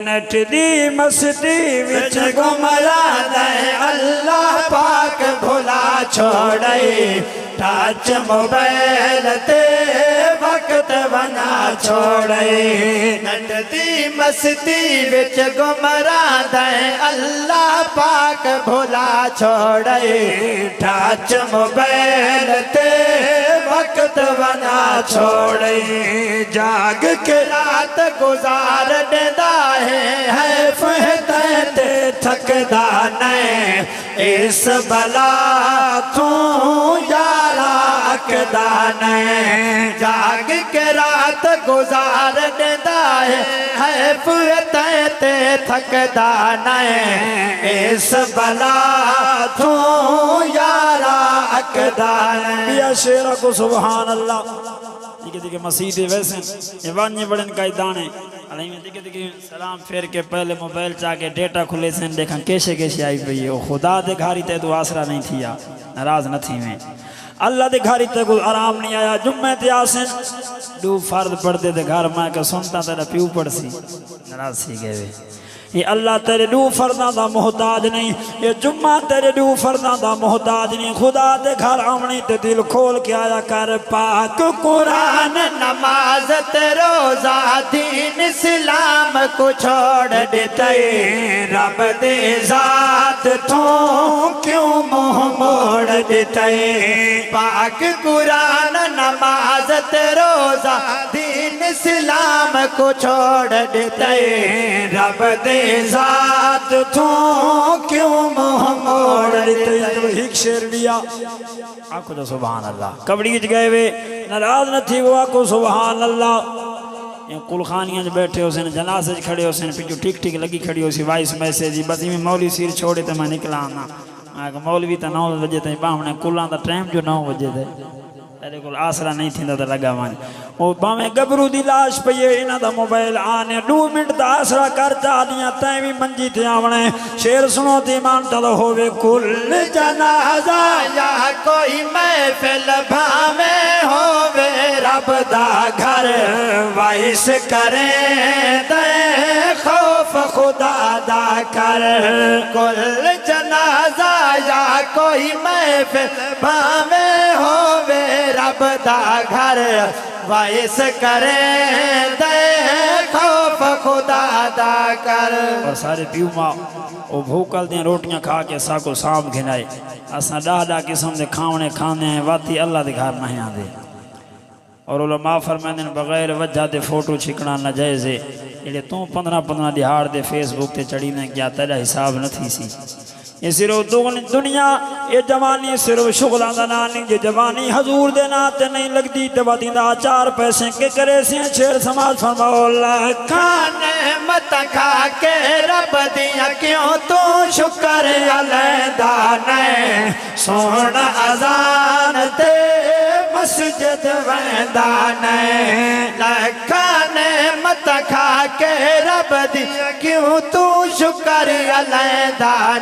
نٹ دی مستی وچ گمراہ ہے اللہ پاک بھلا چھوڑے ٹچ موبائل تے وقت بنا چھوڑے نٹ دی مستی وچ گمراہ ہے اللہ پاک بھلا چھوڑے ٹچ موبائل تے وقت بنا چھوڑے جاگ کے رات گزار دیدا ہے فہتے تھکدا نہیں اس بلا تو یارا اکدا نہیں جاگ کے رات گزار دیدا ہے فہتے تھکدا نہیں اس بلا تو یارا اکدا نہیں یا شیرہ کو سبحان اللہ دیکھے مسیح ویسے یہ وانی بڑن کا دانے علیہ میں دیکھے سلام پھیر کے پہلے موبائل چاہ کے ڈیٹا کھلے سے دیکھا کیسے آئی پئی ہے خدا دے گھاری تے تو آسرا نہیں تھیا ناراض نہ تھی میں اللہ دے گھاری تے کوئی آرام نہیں آیا جمعہ تے آسن دو فرد پڑھ دے گھر میں کہ سنتا تیرا پیو پڑھ سی ناراض سی گئے یہ اللہ تیرے دو فرداں دا محتاج نہیں یہ جمعہ تیرے دو فرداں دا محتاج نہیں خدا دے گھر آمنی تے دل کھول کے آیا کر پاک قرآن نماز تے روزہ دین اسلام کو چھوڑ دیتے رب دے ذات تو کیوں منہ موڑ دیتے پاک قرآن نماز تے روزہ دین اسلام کو چھوڑ دیتے رب دے ذات تو کیوں منہ موڑ دیتے جب ایک شیر لیا آنکھو تو سبحان اللہ کبڑیج گئے وے ناراض نہ تھی وہ آنکھو سبحان اللہ یہ قلخانیاں جو بیٹھے ہو سن جنازے کھڑے ہو سن پیچھو ٹھیک لگی کھڑی ہو سی وائس میسیجی بس میں مولوی سیر چھوڑے تو میں نکلا آنا مولوی تا 9 بجے تھی باہمنے کلان دا ٹائم جو 9 بجے تھے تیرے کو آسرا نہیں تھی دا لگا مانی وہ باہمیں گبرو دی لاش پہیے انہ دا موبائل آنے 2 منٹ دا آسرا کر چاہ دیا تائیں بھی منجی تھے آمنے شیر سنو تی مانتا دا ہوئے کل جنازہ یا کوئی محفل بھامیں ہوئے رب دا گھر وائس کریں دے خوف خدا دا کر کل جنازہ یا کوئی محفل بھامیں ہوئے رب دا گھر وائس کریں دے خوف خدا دا کر اور سارے پیو ماں وہ بھوکل دیں روٹیاں کھا کے ساکو سام گھنائے اساں ڈاہ قسم دے کھاونے کھانے ہیں واتی اللہ دے گھر نہیں آن دے اور علماء فرمائیں بغیر وجہ دے فوٹو چھکنا نجائز ہے یہ تو 15 دہاڑ دے فیس بک تے چڑھی نے کیا تیرا حساب نہ تھی سی یہ صرف دنیا یہ جوانی صرف شغلان دا نانی یہ جوانی حضور دے ناتے نہیں لگتی تبا دیندہ 4 پیسے کے کرے سے شیر سماج فرماؤ اللہ کھانے مت کھا کے رب دیا کیوں تو شکر علیدہ نہیں سون ازان تے مسجد ویندانے لکھانے مت کھا کے رب دیا کیوں تو شکر علیدہ